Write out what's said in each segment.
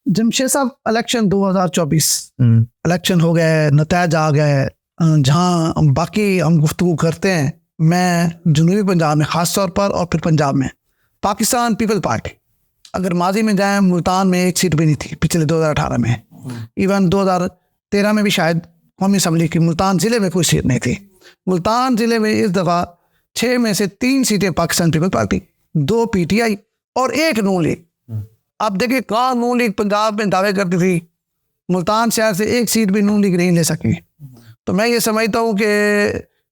जमशेद साहब, election 2024 election हो गए, नतीजे आ गए। जहाँ बाकी हम गुफ्तगू करते हैं, मैं जनूबी पंजाब में ख़ास तौर पर और फिर पंजाब में पाकिस्तान पीपल पार्टी, अगर माजी में जाएं, मुल्तान में एक सीट भी नहीं थी पिछले 2018 में। इवन 2013 में भी शायद कौमी असम्बली की मुल्तान ज़िले में कोई सीट नहीं थी। मुल्तान ज़िले में इस दफ़ा 6 में से 3 सीटें पाकिस्तान पीपल पार्टी, 2 PTI और 1 नून लीग। अब देखिए, कहाँ नून लीग पंजाब में दावे करती थी, मुल्तान शहर से 1 सीट भी नून लीग नहीं ले सकी। तो मैं ये समझता हूँ कि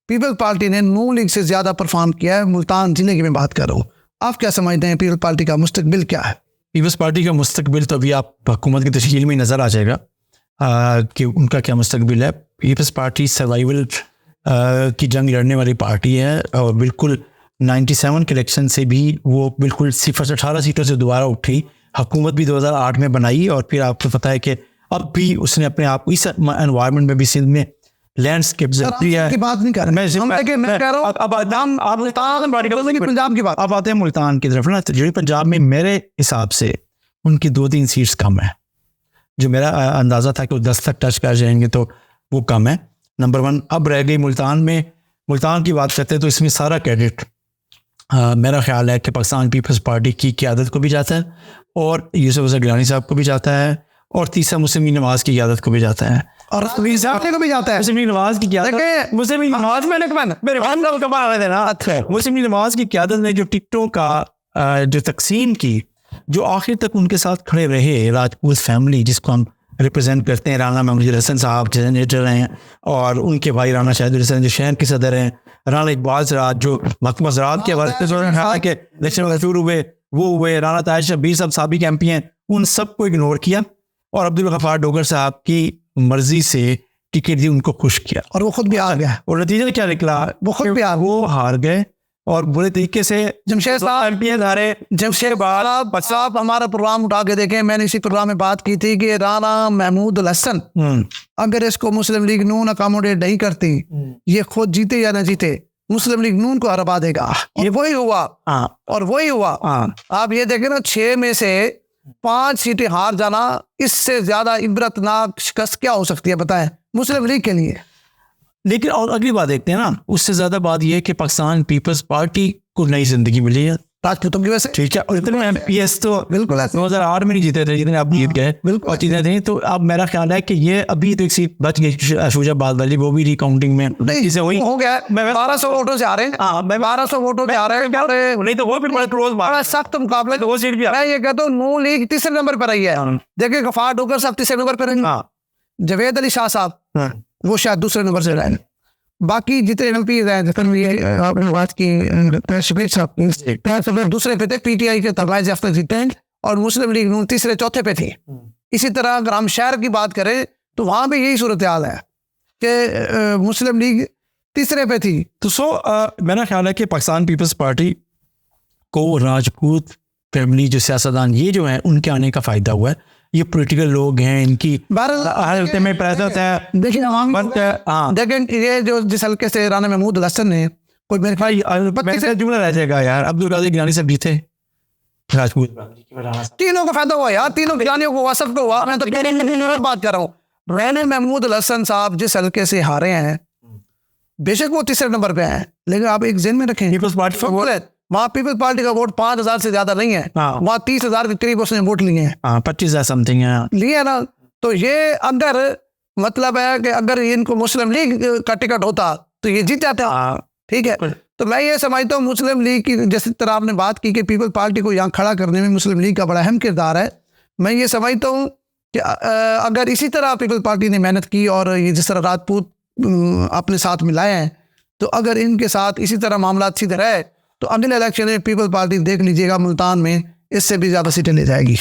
पीपल पार्टी ने नून लीग से ज़्यादा परफॉर्म किया है। मुल्तान ज़िले की मैं बात कर रहा हूँ। आप क्या समझते हैं, पीपल पार्टी का मुस्तकबिल क्या है? पीपल्स पार्टी का मुस्तकबिल तो अभी आप हुकूमत की तश्कील में नज़र आ जाएगा कि उनका क्या मुस्तकबिल है। पीपल्स पार्टी सर्वाइवल की जंग लड़ने वाली पार्टी है और बिल्कुल 97 के इलेक्शन से भी वो बिल्कुल 0 से 18 सीटों से दोबारा उठी। हुकूमत भी 2008 में बनाई और फिर आपको पता है कि अब भी उसने अपने आप को इस एनवायरनमेंट में भी सिंध में लैंडस्केप की बात नहीं कर रहे, मैं कह रहा हूँ पंजाब की बात। अब आते हैं मुल्तान की तरफ ना, तो जो पंजाब में मेरे हिसाब से उनकी 2-3 सीट्स कम है। जो मेरा अंदाज़ा था कि वो 10 तक टच कर जाएंगे, तो वो कम है। नंबर 1 अब रह गई मुल्तान में। मुल्तान की बात करते हैं तो इसमें सारा क्रेडिट मेरा ख्याल है कि पाकिस्तान पीपल्स पार्टी की क़यादत को भी जाता है और यूसुफ गिलानी साहब को भी जाता है और तीसरा मुस्लिम लीग नवाज़ की क़यादत को भी जाता है और को भी जाता है। मुस्लिम लीग नवाज़ की क़यादत, मुस्लिम लीग नवाज़ की क़यादत ने जो टिकटों का जो तकसीम की, जो आखिर तक उनके साथ खड़े रहे, राजपूत फैमिली जिसको हम रिप्रेजेंट करते हैं, राना महमूद हसन साहब जनरेटर हैं और उनके भाई राना शाहिदुल हसन जो शहर के सदर हैं, राना इकबाल ज़रात जो महकमा ज़रात के हवाले के इलेक्शन शुरू हुए वो हुए, राना ताहिर शब्बीर साहब साबिक MP हैं, उन सबको इग्नोर किया और अब्दुल गफ्फार डोगर साहब की मर्जी से टिकट दी, उनको खुश किया और वो खुद भी हार गया। और नतीजा क्या निकला, वो खुद भी वो हार गए और बुरे तरीके से। जमशेद साहब MP हारे। जमशेद साहब हमारा प्रोग्राम उठा के देखें, मैंने इसी प्रोग्राम में बात की थी कि राना महमूद हसन अगर इसको मुस्लिम लीग नून अकोमोडेट नहीं करती, ये खुद जीते या न जीते, मुस्लिम लीग नून को हरवा देगा। ये वही हुआ और वही हुआ। आप ये देखें ना, 6 में से 5 सीटें हार जाना, इससे ज्यादा इबरतनाक शिकस्त क्या हो सकती है बताएं मुस्लिम लीग के लिए। लेकिन और अगली बात देखते हैं ना, उससे ज्यादा बात यह है कि पाकिस्तान पीपल्स पार्टी को नई जिंदगी मिली है राजपूतों की वजह से। ठीक है, और इतने MPs तो बिल्कुल 2008 में नहीं जीते थे जितने आप जीत गए और चीजें थी। तो अब मेरा ख्याल है कि ये अभी तो एक सीट बच गई अशूजाबाद वाली, वो भी रिकाउंटिंग में नहीं हुई हो गया। 1200 वोटों से आ रहे हैं। हाँ, मैं 1200 वोटों से आ रहे हैं, नहीं तो वो भी बड़ा सख्त मुकाबला। वो सीट भी मैं ये कहता हूँ नून लीग तीसरे नंबर पर आई है। देखिए गफ्फार डोगर साहब तीसरे नंबर पर हैं, जवेद अली शाह साहब वो शायद दूसरे नंबर से रहे। बाकी जितने MP हैं बात की दूसरे पे थे, PTI के तबाइज याफ्ता जीते हैं और मुस्लिम लीग नून तीसरे चौथे पे थी। इसी तरह अगर हम शहर की बात करें तो वहाँ भी यही सूरत हाल है कि मुस्लिम लीग तीसरे पे थी। तो मेरा ख्याल है कि पाकिस्तान पीपल्स पार्टी को राजपूत फैमिली जो सियासतदान ये जो है उनके आने का फ़ायदा हुआ है। ये पॉलिटिकल लोग हैं, इनकी हालत में पैदा होता है। देखिए ये जो जिस हल्के से राना महमूद हसन ने कोई मेरे ख्याल जुमला रह जाएगा यार, अब्दुल कादिर गिलानी साहब जीते राजपूत, तीनों को फायदा हुआ यार, तीनों गिलानियों को हुआ, सबको हुआ। मैं तो बात कर रहा हूँ, राना महमूद हसन साहब जिस हल्के से हारे हैं, बेशक वो तीसरे नंबर पे हैं, लेकिन आप एक जेन में रखें पीपल्स पार्टी, वहाँ पीपल्स पार्टी का वोट 5000 से ज्यादा नहीं है, वहाँ 30,000 के करीब उसने वोट लिए हैं, 25,000 समथिंग लिए ना। तो ये अगर मतलब है कि अगर इनको मुस्लिम लीग का टिकट होता तो ये जीत जाता। ठीक है, तो मैं ये समझता हूँ मुस्लिम लीग की, जैसे तरह आपने बात की कि पीपल्स पार्टी को यहाँ खड़ा करने में मुस्लिम लीग का बड़ा अहम किरदार है। मैं ये समझता हूँ कि अगर इसी तरह पीपल्स पार्टी ने मेहनत की और ये जिस तरह राजपूत अपने साथ मिलाए हैं, तो अगर इनके साथ इसी तरह मामला सीधे रहे तो अगले इलेक्शन में पीपल्स पार्टी देख लीजिएगा मुल्तान में इससे भी ज़्यादा सीटें ले जाएगी।